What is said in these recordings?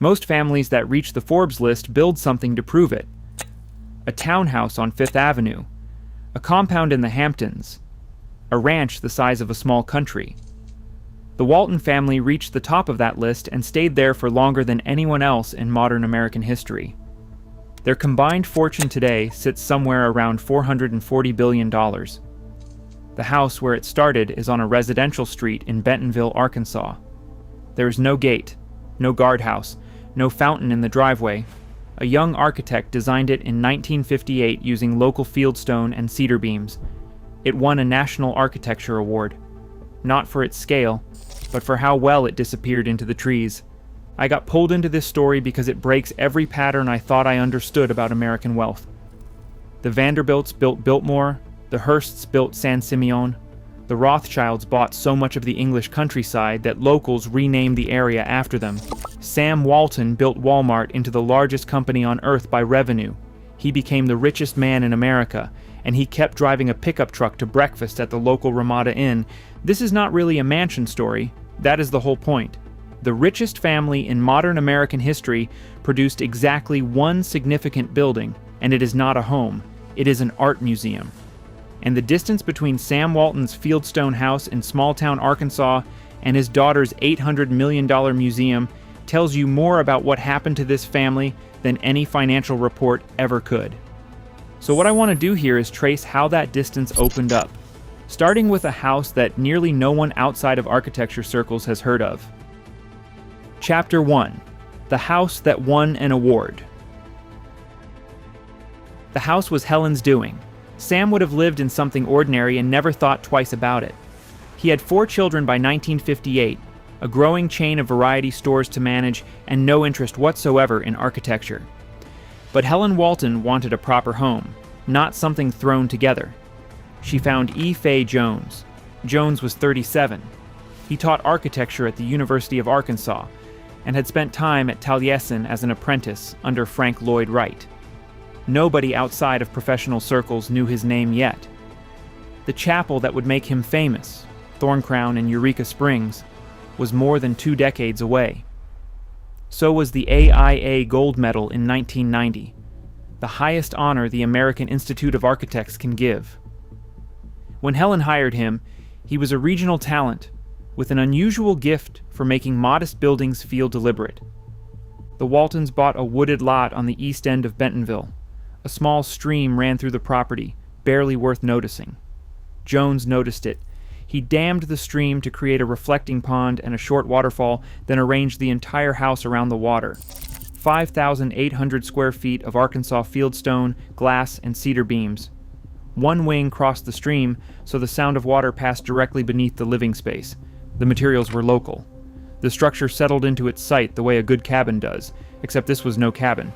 Most families that reach the Forbes list build something to prove it. A townhouse on Fifth Avenue, a compound in the Hamptons, a ranch the size of a small country. The Walton family reached the top of that list and stayed there for longer than anyone else in modern American history. Their combined fortune today sits somewhere around $440 billion. The house where it started is on a residential street in Bentonville, Arkansas. There is no gate, no guardhouse, no fountain in the driveway. A young architect designed it in 1958 using local fieldstone and cedar beams. It won a National Architecture Award, not for its scale, but for how well it disappeared into the trees. I got pulled into this story because it breaks every pattern I thought I understood about American wealth. The Vanderbilts built Biltmore, the Hearsts built San Simeon, the Rothschilds bought so much of the English countryside that locals renamed the area after them. Sam Walton built Walmart into the largest company on earth by revenue. He became the richest man in America, and he kept driving a pickup truck to breakfast at the local Ramada Inn. This is not really a mansion story. That is the whole point. The richest family in modern American history produced exactly one significant building, and it is not a home. It is an art museum. And the distance between Sam Walton's Fieldstone house in small-town Arkansas and his daughter's $800 million museum tells you more about what happened to this family than any financial report ever could. So what I want to do here is trace how that distance opened up, starting with a house that nearly no one outside of architecture circles has heard of. Chapter 1. The House That Won an Award. The house was Helen's doing. Sam would have lived in something ordinary and never thought twice about it. He had 4 children by 1958, a growing chain of variety stores to manage, and no interest whatsoever in architecture. But Helen Walton wanted a proper home, not something thrown together. She found E. Fay Jones. Jones was 37. He taught architecture at the University of Arkansas, and had spent time at Taliesin as an apprentice under Frank Lloyd Wright. Nobody outside of professional circles knew his name yet. The chapel that would make him famous, Thorncrown in Eureka Springs, was more than 2 decades away. So was the AIA Gold Medal in 1990, the highest honor the American Institute of Architects can give. When Helen hired him, he was a regional talent, with an unusual gift for making modest buildings feel deliberate. The Waltons bought a wooded lot on the east end of Bentonville. A small stream ran through the property, barely worth noticing. Jones noticed it. He dammed the stream to create a reflecting pond and a short waterfall, then arranged the entire house around the water. 5,800 square feet of Arkansas fieldstone, glass, and cedar beams. One wing crossed the stream, so the sound of water passed directly beneath the living space. The materials were local. The structure settled into its site the way a good cabin does, except this was no cabin.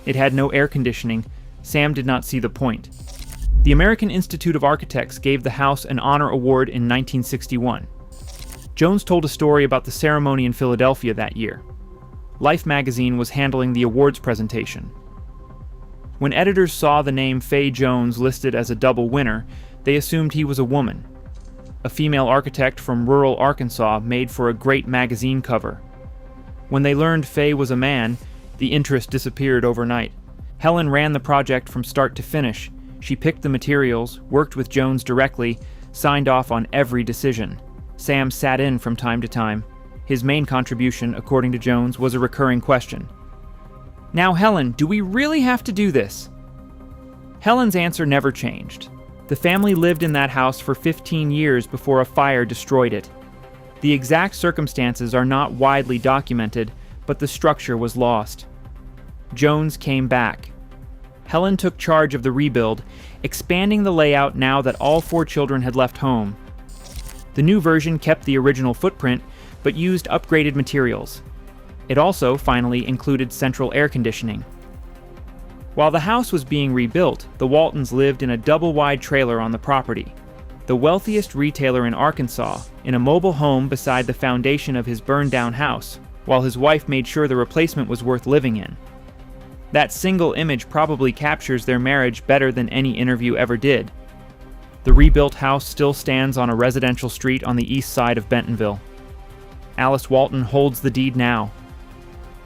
It had no air conditioning. Sam did not see the point. The American Institute of Architects gave the house an honor award in 1961. Jones told a story about the ceremony in Philadelphia that year. Life magazine was handling the awards presentation. When editors saw the name Fay Jones listed as a double winner, they assumed he was a woman. A female architect from rural Arkansas made for a great magazine cover. When they learned Fay was a man, the interest disappeared overnight. Helen ran the project from start to finish. She picked the materials, worked with Jones directly, signed off on every decision. Sam sat in from time to time. His main contribution, according to Jones, was a recurring question. "Now, Helen, do we really have to do this?" Helen's answer never changed. The family lived in that house for 15 years before a fire destroyed it. The exact circumstances are not widely documented, but the structure was lost. Jones came back. Helen took charge of the rebuild, expanding the layout now that all 4 children had left home. The new version kept the original footprint, but used upgraded materials. It also, finally, included central air conditioning. While the house was being rebuilt, the Waltons lived in a double-wide trailer on the property. The wealthiest retailer in Arkansas, in a mobile home beside the foundation of his burned-down house, while his wife made sure the replacement was worth living in. That single image probably captures their marriage better than any interview ever did. The rebuilt house still stands on a residential street on the east side of Bentonville. Alice Walton holds the deed now.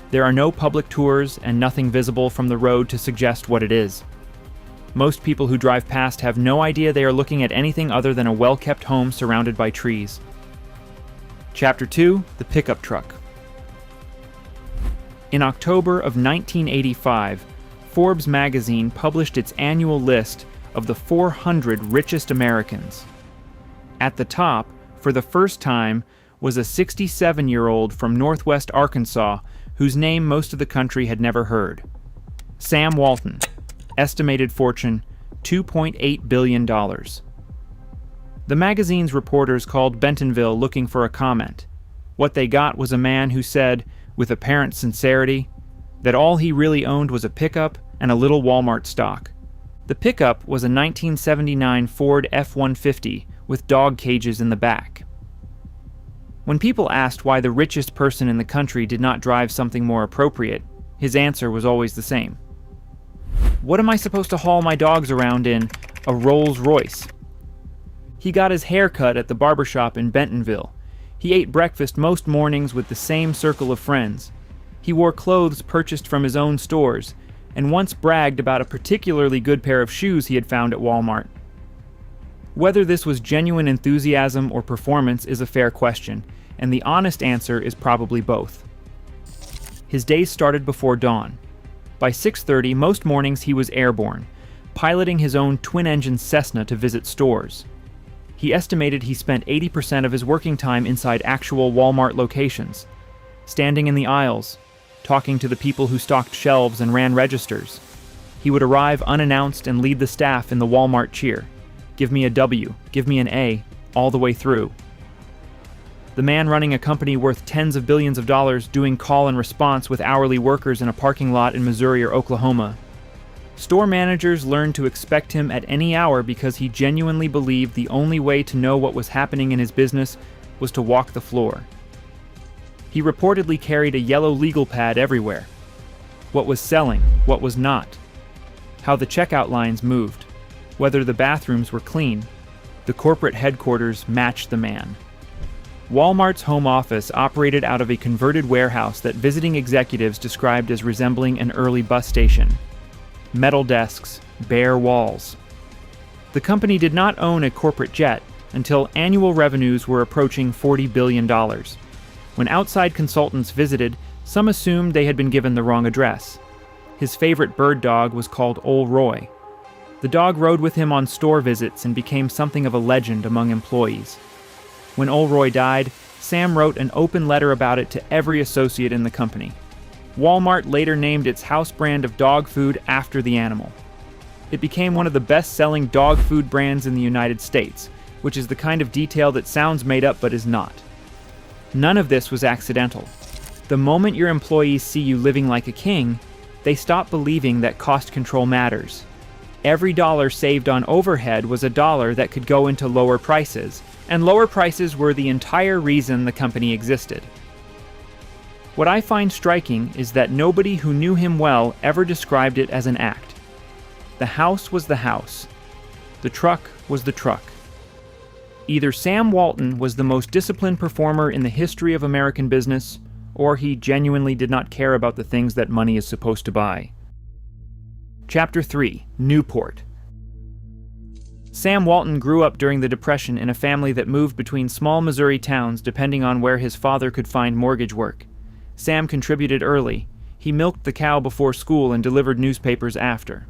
There are no public tours and nothing visible from the road to suggest what it is. Most people who drive past have no idea they are looking at anything other than a well-kept home surrounded by trees. Chapter 2: The Pickup Truck. In October of 1985, Forbes magazine published its annual list of the 400 richest Americans. At the top, for the first time, was a 67-year-old from Northwest Arkansas whose name most of the country had never heard. Sam Walton, estimated fortune $2.8 billion. The magazine's reporters called Bentonville looking for a comment. What they got was a man who said, with apparent sincerity, that all he really owned was a pickup and a little Walmart stock. The pickup was a 1979 Ford F-150 with dog cages in the back. When people asked why the richest person in the country did not drive something more appropriate, his answer was always the same. What am I supposed to haul my dogs around in? A Rolls Royce. He got his hair cut at the barbershop in Bentonville. He ate breakfast most mornings with the same circle of friends. He wore clothes purchased from his own stores, and once bragged about a particularly good pair of shoes he had found at Walmart. Whether this was genuine enthusiasm or performance is a fair question, and the honest answer is probably both. His days started before dawn. By 6:30, most mornings he was airborne, piloting his own twin-engine Cessna to visit stores. He estimated he spent 80% of his working time inside actual Walmart locations, standing in the aisles, talking to the people who stocked shelves and ran registers. He would arrive unannounced and lead the staff in the Walmart cheer. Give me a W, give me an A, all the way through. The man running a company worth tens of billions of dollars doing call and response with hourly workers in a parking lot in Missouri or Oklahoma. Store managers learned to expect him at any hour because he genuinely believed the only way to know what was happening in his business was to walk the floor. He reportedly carried a yellow legal pad everywhere. What was selling, what was not. How the checkout lines moved. Whether the bathrooms were clean. The corporate headquarters matched the man. Walmart's home office operated out of a converted warehouse that visiting executives described as resembling an early bus station. Metal desks, bare walls. The company did not own a corporate jet until annual revenues were approaching $40 billion. When outside consultants visited, some assumed they had been given the wrong address. His favorite bird dog was called Old Roy. The dog rode with him on store visits and became something of a legend among employees. When Old Roy died, Sam wrote an open letter about it to every associate in the company. Walmart later named its house brand of dog food after the animal. It became one of the best-selling dog food brands in the United States, which is the kind of detail that sounds made up but is not. None of this was accidental. The moment your employees see you living like a king, they stop believing that cost control matters. Every dollar saved on overhead was a dollar that could go into lower prices, and lower prices were the entire reason the company existed. What I find striking is that nobody who knew him well ever described it as an act. The house was the house. The truck was the truck. Either Sam Walton was the most disciplined performer in the history of American business, or he genuinely did not care about the things that money is supposed to buy. Chapter 3: Newport. Sam Walton grew up during the Depression in a family that moved between small Missouri towns depending on where his father could find mortgage work. Sam contributed early. He milked the cow before school and delivered newspapers after.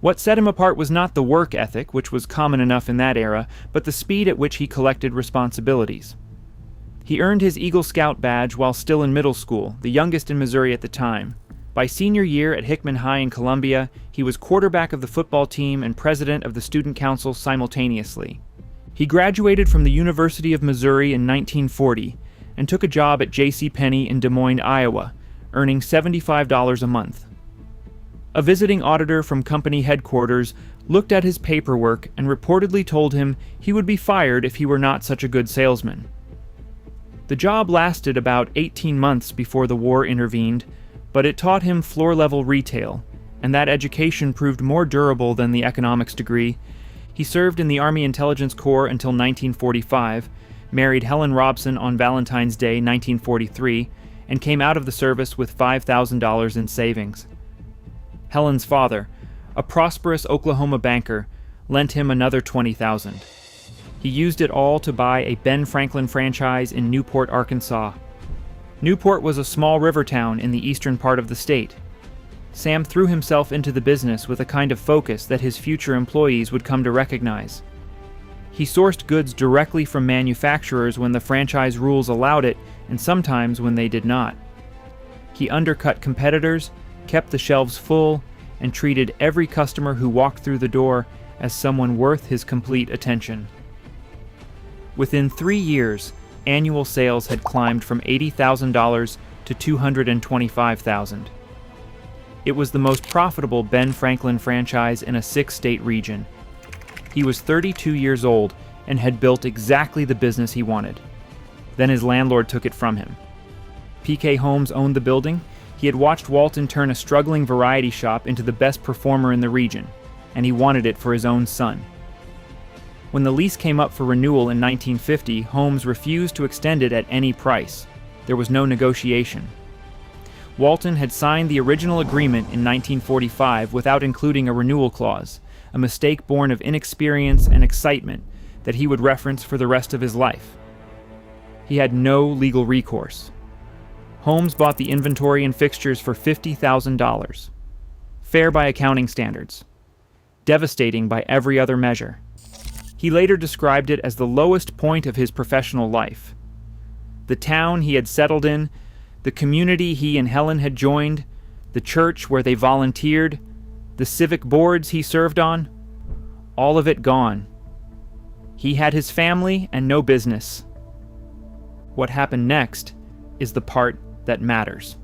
What set him apart was not the work ethic, which was common enough in that era, but the speed at which he collected responsibilities. He earned his Eagle Scout badge while still in middle school, the youngest in Missouri at the time. By senior year at Hickman High in Columbia, he was quarterback of the football team and president of the student council simultaneously. He graduated from the University of Missouri in 1940 and took a job at J.C. Penney in Des Moines, Iowa, earning $75 a month. A visiting auditor from company headquarters looked at his paperwork and reportedly told him he would be fired if he were not such a good salesman. The job lasted about 18 months before the war intervened, but it taught him floor-level retail, and that education proved more durable than the economics degree. He served in the Army Intelligence Corps until 1945, married Helen Robson on Valentine's Day 1943, and came out of the service with $5,000 in savings. Helen's father, a prosperous Oklahoma banker, lent him another $20,000. He used it all to buy a Ben Franklin franchise in Newport, Arkansas. Newport was a small river town in the eastern part of the state. Sam threw himself into the business with a kind of focus that his future employees would come to recognize. He sourced goods directly from manufacturers when the franchise rules allowed it, and sometimes when they did not. He undercut competitors, kept the shelves full, and treated every customer who walked through the door as someone worth his complete attention. Within 3 years, annual sales had climbed from $80,000 to $225,000. It was the most profitable Ben Franklin franchise in a 6-state region. He was 32 years old and had built exactly the business he wanted. Then his landlord took it from him. P.K. Holmes owned the building. He had watched Walton turn a struggling variety shop into the best performer in the region, and he wanted it for his own son. When the lease came up for renewal in 1950, Holmes refused to extend it at any price. There was no negotiation. Walton had signed the original agreement in 1945 without including a renewal clause, a mistake born of inexperience and excitement that he would reference for the rest of his life. He had no legal recourse. Holmes bought the inventory and fixtures for $50,000. Fair by accounting standards. Devastating by every other measure. He later described it as the lowest point of his professional life. The town he had settled in, the community he and Helen had joined, the church where they volunteered, the civic boards he served on, all of it gone. He had his family and no business. What happened next is the part that matters.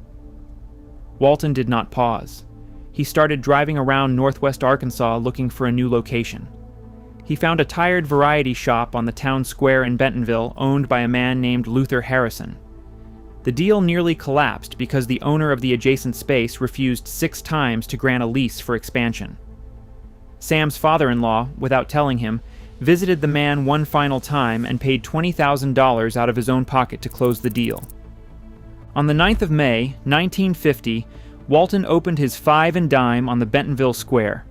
Walton did not pause. He started driving around northwest Arkansas looking for a new location. He found a tired variety shop on the town square in Bentonville owned by a man named Luther Harrison. The deal nearly collapsed because the owner of the adjacent space refused 6 times to grant a lease for expansion. Sam's father-in-law, without telling him, visited the man one final time and paid $20,000 out of his own pocket to close the deal. On the 9th of May, 1950, Walton opened his Five and Dime on the Bentonville Square.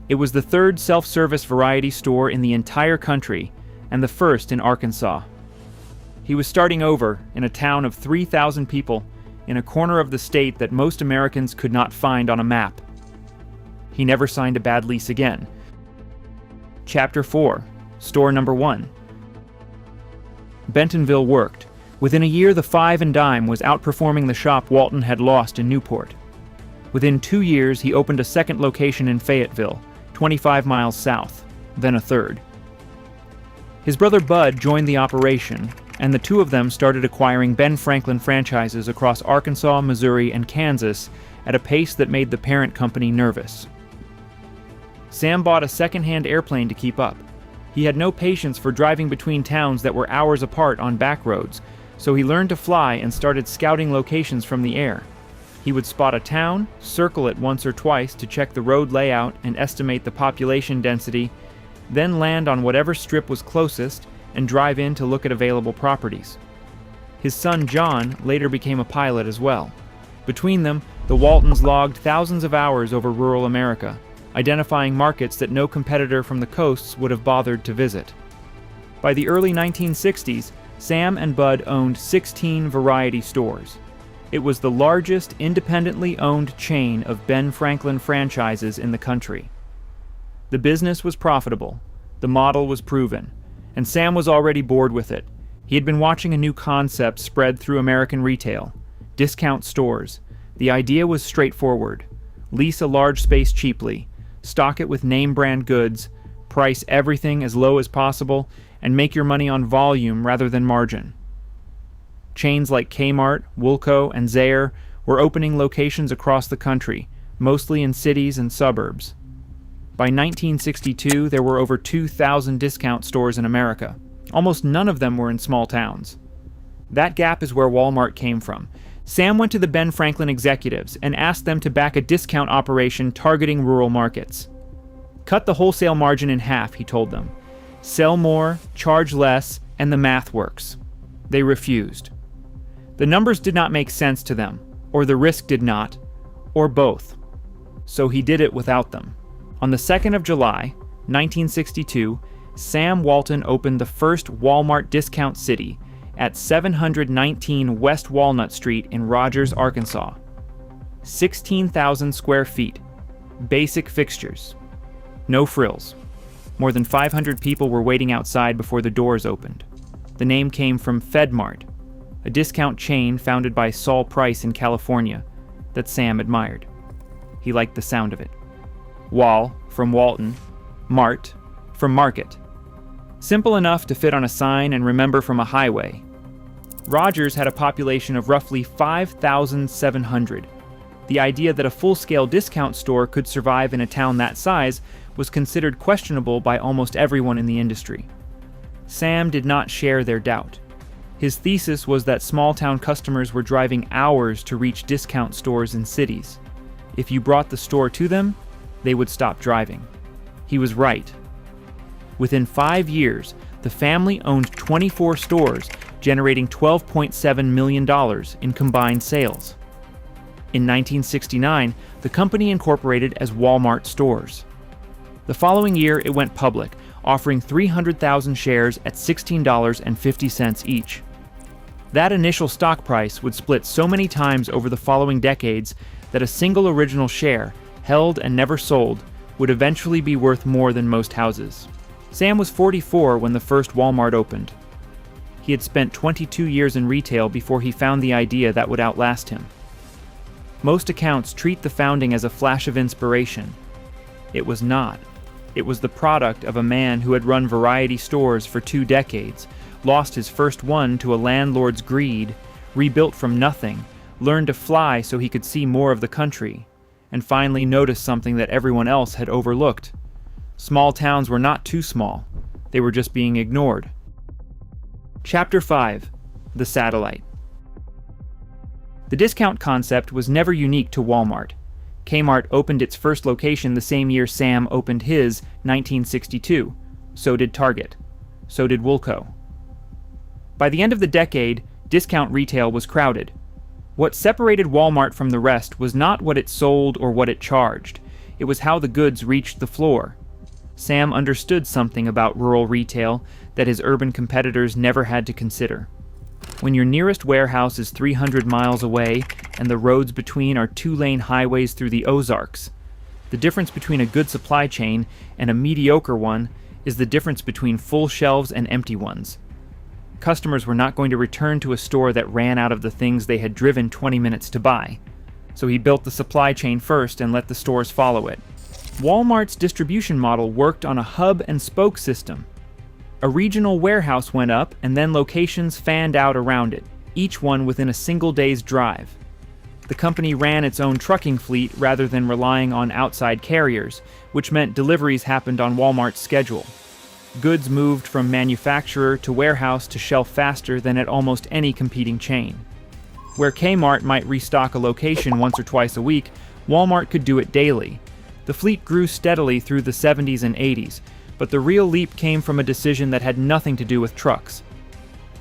It was the 3rd self-service variety store in the entire country, and the first in Arkansas. He was starting over in a town of 3,000 people, in a corner of the state that most Americans could not find on a map. He never signed a bad lease again. Chapter 4, Store Number 1. Bentonville worked. Within a year, the Five and Dime was outperforming the shop Walton had lost in Newport. Within 2 years, he opened a second location in Fayetteville, 25 miles south, then a third. His brother Bud joined the operation, and the two of them started acquiring Ben Franklin franchises across Arkansas, Missouri, and Kansas at a pace that made the parent company nervous. Sam bought a second-hand airplane to keep up. He had no patience for driving between towns that were hours apart on back roads, so he learned to fly and started scouting locations from the air. He would spot a town, circle it once or twice to check the road layout and estimate the population density, then land on whatever strip was closest and drive in to look at available properties. His son John later became a pilot as well. Between them, the Waltons logged thousands of hours over rural America, identifying markets that no competitor from the coasts would have bothered to visit. By the early 1960s, Sam and Bud owned 16 variety stores. It was the largest independently owned chain of Ben Franklin franchises in the country. The business was profitable, the model was proven, and Sam was already bored with it. He had been watching a new concept spread through American retail: discount stores. The idea was straightforward: lease a large space cheaply, stock it with name brand goods, price everything as low as possible, and make your money on volume rather than margin. Chains like Kmart, Woolco, and Zayre were opening locations across the country, mostly in cities and suburbs. By 1962, there were over 2,000 discount stores in America. Almost none of them were in small towns. That gap is where Walmart came from. Sam went to the Ben Franklin executives and asked them to back a discount operation targeting rural markets. Cut the wholesale margin in half, he told them. Sell more, charge less, and the math works. They refused. The numbers did not make sense to them, or the risk did not, or both. So he did it without them. On the 2nd of July, 1962, Sam Walton opened the first Walmart Discount City at 719 West Walnut Street in Rogers, Arkansas. 16,000 square feet. Basic fixtures. No frills. More than 500 people were waiting outside before the doors opened. The name came from FedMart, a discount chain founded by Saul Price in California that Sam admired. He liked the sound of it. Wall, from Walton. Mart, from Market. Simple enough to fit on a sign and remember from a highway. Rogers had a population of roughly 5,700. The idea that a full-scale discount store could survive in a town that size was considered questionable by almost everyone in the industry. Sam did not share their doubt. His thesis was that small-town customers were driving hours to reach discount stores in cities. If you brought the store to them, they would stop driving. He was right. Within 5 years, the family owned 24 stores, generating $12.7 million in combined sales. In 1969, the company incorporated as Walmart Stores. The following year, it went public, offering 300,000 shares at $16.50 each. That initial stock price would split so many times over the following decades that a single original share, held and never sold, would eventually be worth more than most houses. Sam was 44 when the first Walmart opened. He had spent 22 years in retail before he found the idea that would outlast him. Most accounts treat the founding as a flash of inspiration. It was not. It was the product of a man who had run variety stores for 2 decades, lost his first one to a landlord's greed, rebuilt from nothing, learned to fly so he could see more of the country, and finally noticed something that everyone else had overlooked. Small towns were not too small. They were just being ignored. Chapter 5. The Satellite. The discount concept was never unique to Walmart. Kmart opened its first location the same year Sam opened his, 1962. So did Target. So did Woolco. By the end of the decade, discount retail was crowded. What separated Walmart from the rest was not what it sold or what it charged. It was how the goods reached the floor. Sam understood something about rural retail that his urban competitors never had to consider. When your nearest warehouse is 300 miles away and the roads between are 2-lane highways through the Ozarks, the difference between a good supply chain and a mediocre one is the difference between full shelves and empty ones. Customers were not going to return to a store that ran out of the things they had driven 20 minutes to buy. So he built the supply chain first and let the stores follow it. Walmart's distribution model worked on a hub-and-spoke system. A regional warehouse went up, and then locations fanned out around it, each one within a single day's drive. The company ran its own trucking fleet rather than relying on outside carriers, which meant deliveries happened on Walmart's schedule. Goods moved from manufacturer to warehouse to shelf faster than at almost any competing chain. Where Kmart might restock a location once or twice a week, Walmart could do it daily. The fleet grew steadily through the 70s and 80s, but the real leap came from a decision that had nothing to do with trucks.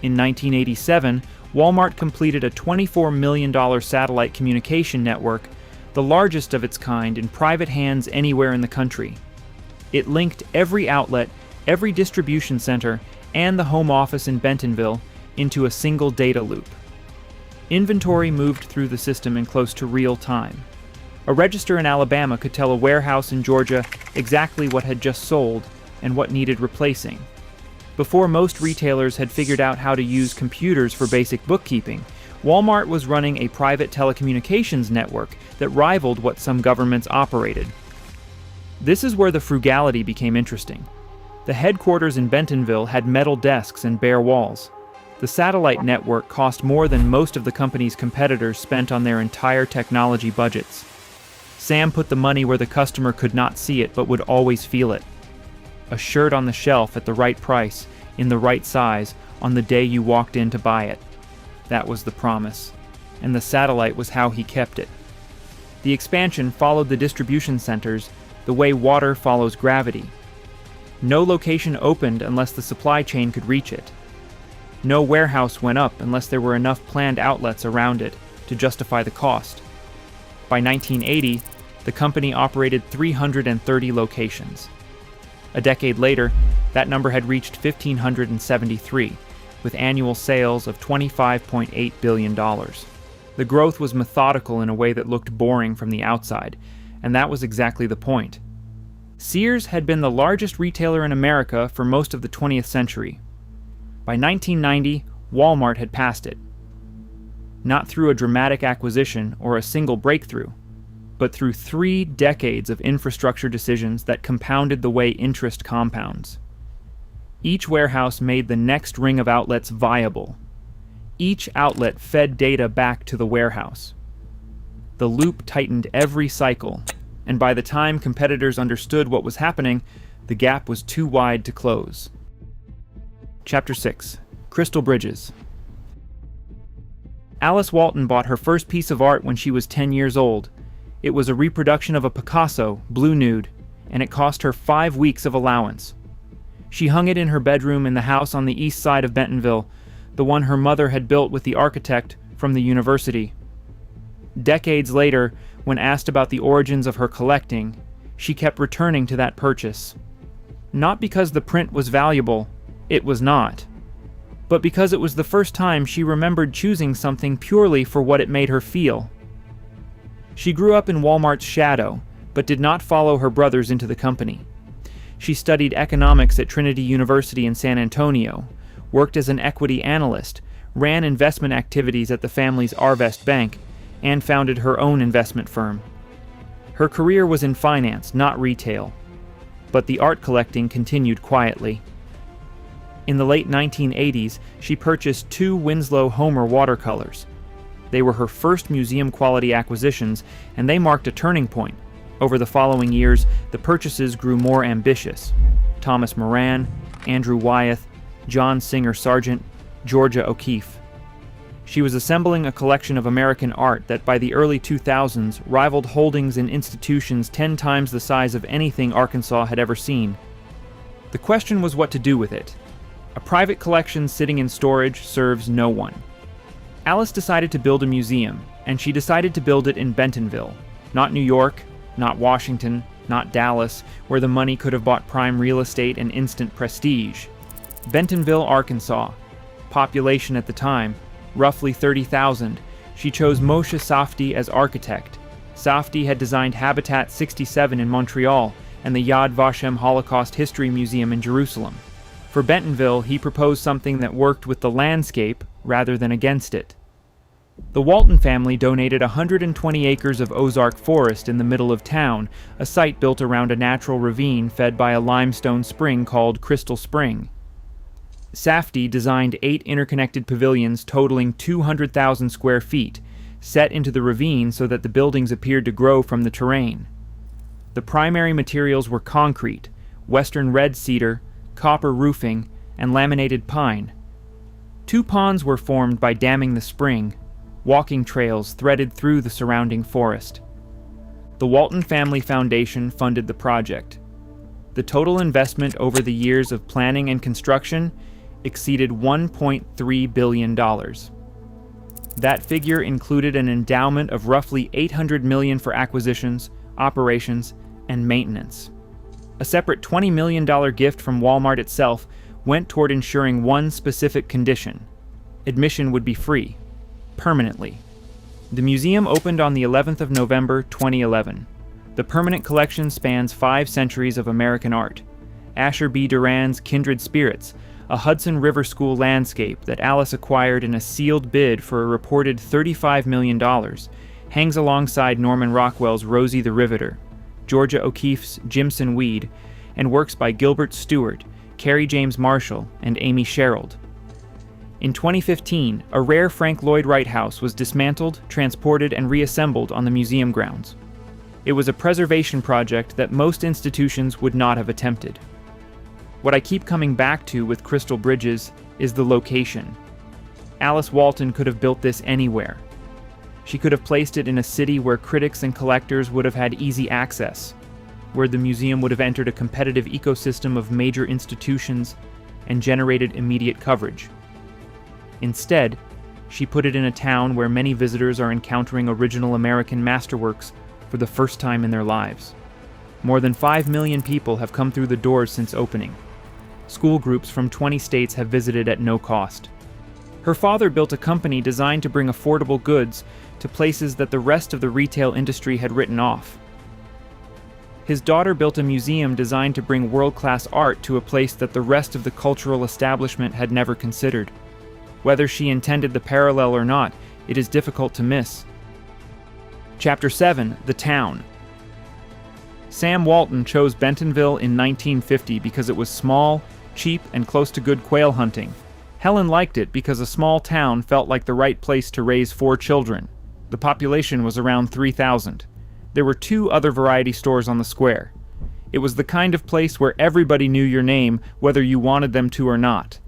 In 1987, Walmart completed a $24 million satellite communication network, the largest of its kind in private hands anywhere in the country. It linked every outlet, every distribution center, and the home office in Bentonville into a single data loop. Inventory moved through the system in close to real time. A register in Alabama could tell a warehouse in Georgia exactly what had just sold and what needed replacing. Before most retailers had figured out how to use computers for basic bookkeeping, Walmart was running a private telecommunications network that rivaled what some governments operated. This is where the frugality became interesting. The headquarters in Bentonville had metal desks and bare walls. The satellite network cost more than most of the company's competitors spent on their entire technology budgets. Sam put the money where the customer could not see it but would always feel it. A shirt on the shelf at the right price, in the right size, on the day you walked in to buy it. That was the promise. And the satellite was how he kept it. The expansion followed the distribution centers the way water follows gravity. No location opened unless the supply chain could reach it. No warehouse went up unless there were enough planned outlets around it to justify the cost. By 1980, the company operated 330 locations. A decade later, that number had reached 1,573, with annual sales of $25.8 billion. The growth was methodical in a way that looked boring from the outside, and that was exactly the point. Sears had been the largest retailer in America for most of the 20th century. By 1990, Walmart had passed it. Not through a dramatic acquisition or a single breakthrough, but through 3 decades of infrastructure decisions that compounded the way interest compounds. Each warehouse made the next ring of outlets viable. Each outlet fed data back to the warehouse. The loop tightened every cycle, and by the time competitors understood what was happening, the gap was too wide to close. Chapter 6. Crystal Bridges. Alice Walton bought her first piece of art when she was 10 years old. It was a reproduction of a Picasso, blue nude, and it cost her 5 weeks of allowance. She hung it in her bedroom in the house on the east side of Bentonville, the one her mother had built with the architect from the university. Decades later, when asked about the origins of her collecting, she kept returning to that purchase. Not because the print was valuable, it was not, but because it was the first time she remembered choosing something purely for what it made her feel. She grew up in Walmart's shadow, but did not follow her brothers into the company. She studied economics at Trinity University in San Antonio, worked as an equity analyst, ran investment activities at the family's Arvest Bank, and founded her own investment firm. Her career was in finance, not retail, but the art collecting continued quietly. In the late 1980s, she purchased 2 Winslow Homer watercolors. They were her first museum-quality acquisitions, and they marked a turning point. Over the following years, the purchases grew more ambitious. Thomas Moran, Andrew Wyeth, John Singer Sargent, Georgia O'Keeffe. She was assembling a collection of American art that by the early 2000s rivaled holdings in institutions 10 times the size of anything Arkansas had ever seen. The question was what to do with it. A private collection sitting in storage serves no one. Alice decided to build a museum, and she decided to build it in Bentonville, not New York, not Washington, not Dallas, where the money could have bought prime real estate and instant prestige. Bentonville, Arkansas. Population at the time, roughly 30,000. She chose Moshe Safdie as architect. Safdie had designed Habitat 67 in Montreal and the Yad Vashem Holocaust History Museum in Jerusalem. For Bentonville, he proposed something that worked with the landscape rather than against it. The Walton family donated 120 acres of Ozark Forest in the middle of town, a site built around a natural ravine fed by a limestone spring called Crystal Spring. Safdie designed 8 interconnected pavilions totaling 200,000 square feet, set into the ravine so that the buildings appeared to grow from the terrain. The primary materials were concrete, western red cedar, copper roofing, and laminated pine. 2 ponds were formed by damming the spring, walking trails threaded through the surrounding forest. The Walton Family Foundation funded the project. The total investment over the years of planning and construction exceeded $1.3 billion. That figure included an endowment of roughly $800 million for acquisitions, operations, and maintenance. A separate $20 million gift from Walmart itself went toward ensuring one specific condition: admission would be free, permanently. The museum opened on the 11th of November 2011. The permanent collection spans 5 centuries of American art. Asher B. Duran's Kindred Spirits, a Hudson River School landscape that Alice acquired in a sealed bid for a reported $35 million, hangs alongside Norman Rockwell's Rosie the Riveter, Georgia O'Keeffe's Jimson Weed, and works by Gilbert Stewart, Carrie James Marshall, and Amy Sherald. In 2015, a rare Frank Lloyd Wright house was dismantled, transported, and reassembled on the museum grounds. It was a preservation project that most institutions would not have attempted. What I keep coming back to with Crystal Bridges is the location. Alice Walton could have built this anywhere. She could have placed it in a city where critics and collectors would have had easy access, where the museum would have entered a competitive ecosystem of major institutions and generated immediate coverage. Instead, she put it in a town where many visitors are encountering original American masterworks for the first time in their lives. More than 5 million people have come through the doors since opening. School groups from 20 states have visited at no cost. Her father built a company designed to bring affordable goods to places that the rest of the retail industry had written off. His daughter built a museum designed to bring world-class art to a place that the rest of the cultural establishment had never considered. Whether she intended the parallel or not, it is difficult to miss. Chapter 7: The Town. Sam Walton chose Bentonville in 1950 because it was small, cheap, and close to good quail hunting. Helen liked it because a small town felt like the right place to raise 4 children. The population was around 3,000. There were 2 other variety stores on the square. It was the kind of place where everybody knew your name, whether you wanted them to or not.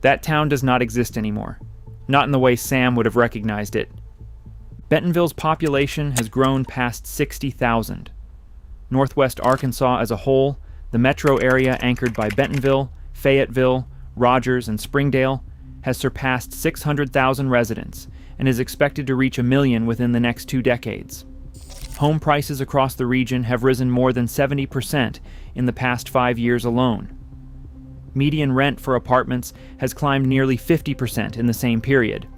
That town does not exist anymore. Not in the way Sam would have recognized it. Bentonville's population has grown past 60,000. Northwest Arkansas as a whole, the metro area anchored by Bentonville, Fayetteville, Rogers, and Springdale, has surpassed 600,000 residents and is expected to reach 1 million within the next 2 decades. Home prices across the region have risen more than 70% in the past 5 years alone. Median rent for apartments has climbed nearly 50% in the same period.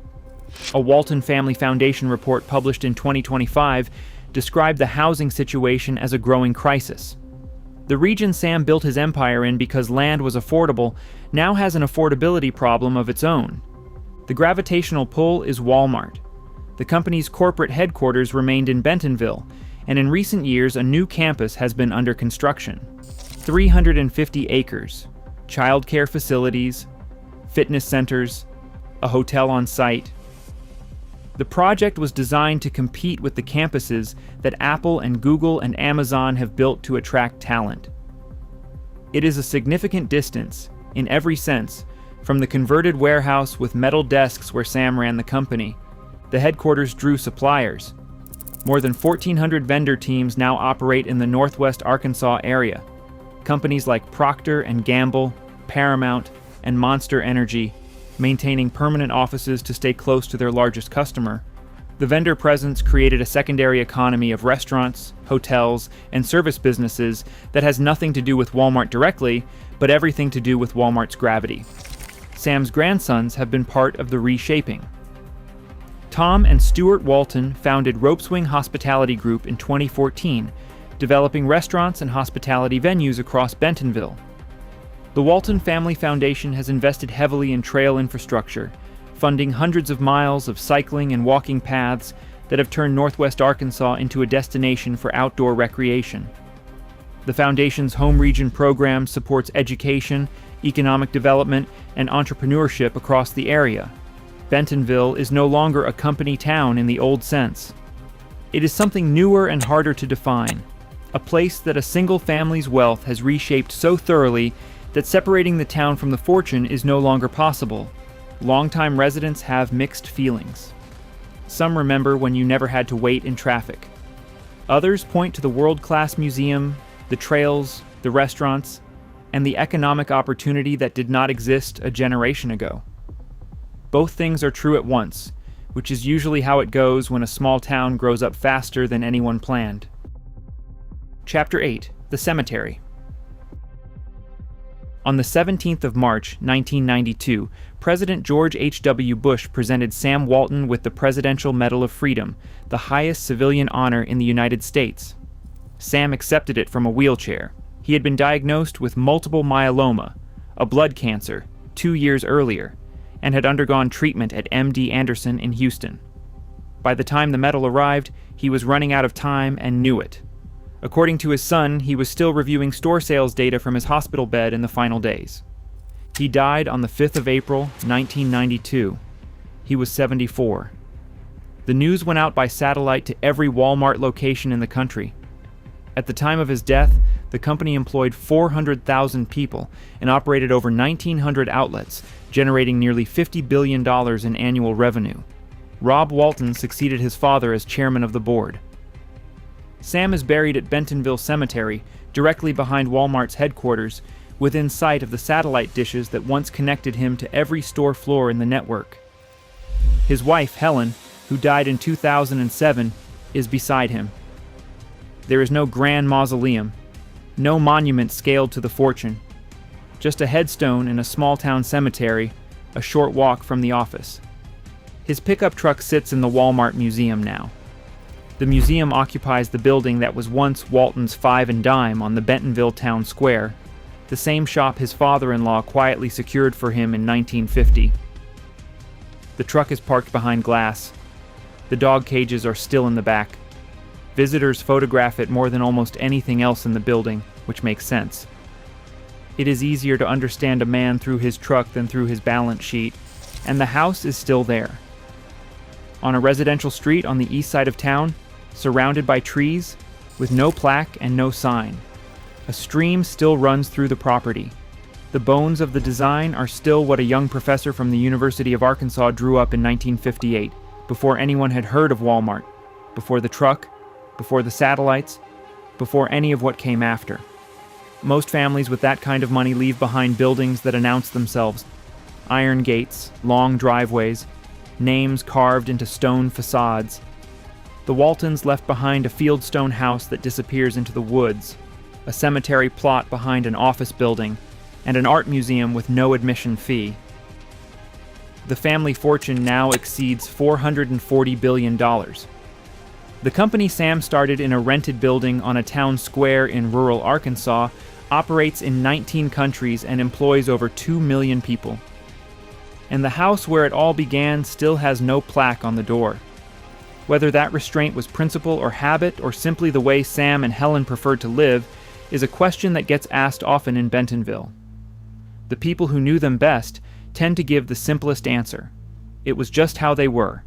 A Walton Family Foundation report published in 2025 described the housing situation as a growing crisis. The region Sam built his empire in because land was affordable now has an affordability problem of its own. The gravitational pull is Walmart. The company's corporate headquarters remained in Bentonville, and in recent years a new campus has been under construction. 350 acres, childcare facilities, fitness centers, a hotel on site. The project was designed to compete with the campuses that Apple and Google and Amazon have built to attract talent. It is a significant distance, in every sense, from the converted warehouse with metal desks where Sam ran the company. The headquarters drew suppliers. More than 1,400 vendor teams now operate in the Northwest Arkansas area. Companies like Procter & Gamble, Paramount, and Monster Energy maintaining permanent offices to stay close to their largest customer. The vendor presence created a secondary economy of restaurants, hotels, and service businesses that has nothing to do with Walmart directly, but everything to do with Walmart's gravity. Sam's grandsons have been part of the reshaping. Tom and Stuart Walton founded Ropeswing Hospitality Group in 2014, developing restaurants and hospitality venues across Bentonville. The Walton Family Foundation has invested heavily in trail infrastructure, funding hundreds of miles of cycling and walking paths that have turned Northwest Arkansas into a destination for outdoor recreation. The Foundation's home region program supports education, economic development, and entrepreneurship across the area. Bentonville is no longer a company town in the old sense. It is something newer and harder to define, a place that a single family's wealth has reshaped so thoroughly that separating the town from the fortune is no longer possible. Longtime residents have mixed feelings. Some remember when you never had to wait in traffic. Others point to the world-class museum, the trails, the restaurants, and the economic opportunity that did not exist a generation ago. Both things are true at once, which is usually how it goes when a small town grows up faster than anyone planned. Chapter 8: The Cemetery. On the 17th of March, 1992, President George H.W. Bush presented Sam Walton with the Presidential Medal of Freedom, the highest civilian honor in the United States. Sam accepted it from a wheelchair. He had been diagnosed with multiple myeloma, a blood cancer, 2 years earlier, and had undergone treatment at MD Anderson in Houston. By the time the medal arrived, he was running out of time and knew it. According to his son, he was still reviewing store sales data from his hospital bed in the final days. He died on the 5th of April, 1992. He was 74. The news went out by satellite to every Walmart location in the country. At the time of his death, the company employed 400,000 people and operated over 1,900 outlets, generating nearly $50 billion in annual revenue. Rob Walton succeeded his father as chairman of the board. Sam is buried at Bentonville Cemetery, directly behind Walmart's headquarters, within sight of the satellite dishes that once connected him to every store floor in the network. His wife, Helen, who died in 2007, is beside him. There is no grand mausoleum, no monument scaled to the fortune, just a headstone in a small-town cemetery, a short walk from the office. His pickup truck sits in the Walmart Museum now. The museum occupies the building that was once Walton's Five and Dime on the Bentonville town square, the same shop his father-in-law quietly secured for him in 1950. The truck is parked behind glass. The dog cages are still in the back. Visitors photograph it more than almost anything else in the building, which makes sense. It is easier to understand a man through his truck than through his balance sheet, and the house is still there. On a residential street on the east side of town, surrounded by trees, with no plaque and no sign. A stream still runs through the property. The bones of the design are still what a young professor from the University of Arkansas drew up in 1958, before anyone had heard of Walmart, before the truck, before the satellites, before any of what came after. Most families with that kind of money leave behind buildings that announce themselves. Iron gates, long driveways, names carved into stone facades. The Waltons left behind a fieldstone house that disappears into the woods, a cemetery plot behind an office building, and an art museum with no admission fee. The family fortune now exceeds $440 billion. The company Sam started in a rented building on a town square in rural Arkansas operates in 19 countries and employs over 2 million people. And the house where it all began still has no plaque on the door. Whether that restraint was principle or habit or simply the way Sam and Helen preferred to live is a question that gets asked often in Bentonville. The people who knew them best tend to give the simplest answer. It was just how they were,